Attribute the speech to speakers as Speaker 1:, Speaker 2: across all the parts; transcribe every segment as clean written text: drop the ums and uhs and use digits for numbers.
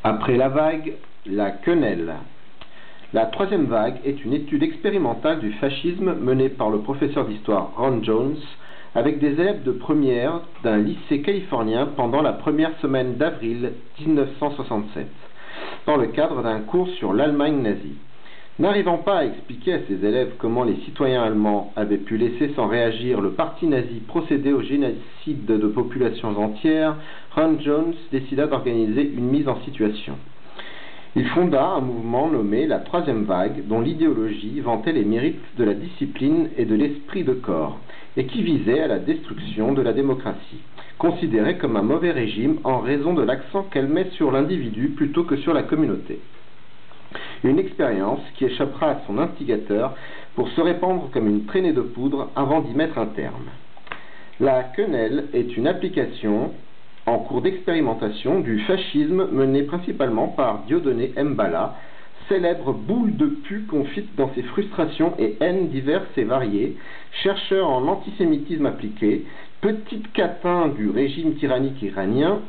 Speaker 1: Après la vague, la quenelle. La troisième vague est une étude expérimentale du fascisme menée par le professeur d'histoire Ron Jones avec des élèves de première d'un lycée californien pendant la première semaine d'avril 1967, dans le cadre d'un cours sur l'Allemagne nazie. N'arrivant pas à expliquer à ses élèves comment les citoyens allemands avaient pu laisser sans réagir le parti nazi procéder au génocide de populations entières, Ron Jones décida d'organiser une mise en situation. Il fonda un mouvement nommé la Troisième Vague, dont l'idéologie vantait les mérites de la discipline et de l'esprit de corps, et qui visait à la destruction de la démocratie, considérée comme un mauvais régime en raison de l'accent qu'elle met sur l'individu plutôt que sur la communauté. Une expérience qui échappera à son instigateur pour se répandre comme une traînée de poudre avant d'y mettre un terme. La quenelle est une application en cours d'expérimentation du fascisme mené principalement par Dieudonné Mbala, célèbre boule de pu confite dans ses frustrations et haines diverses et variées, chercheur en antisémitisme appliqué, petit catin du régime tyrannique iranien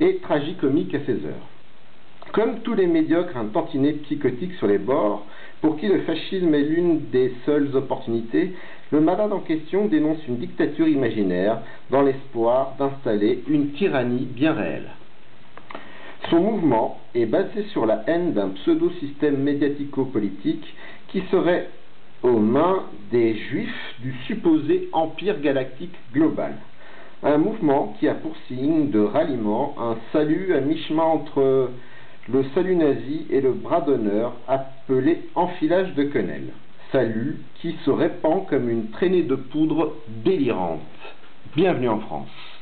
Speaker 1: et tragicomique à ses heures. Comme tous les médiocres, un tantinet psychotique sur les bords, pour qui le fascisme est l'une des seules opportunités, le malade en question dénonce une dictature imaginaire dans l'espoir d'installer une tyrannie bien réelle. Son mouvement est basé sur la haine d'un pseudo-système médiatico-politique qui serait aux mains des Juifs du supposé empire galactique global. Un mouvement qui a pour signe de ralliement un salut à mi-chemin entre le salut nazi et le bras d'honneur appelé enfilage de quenelle. Salut qui se répand comme une traînée de poudre délirante. Bienvenue en France.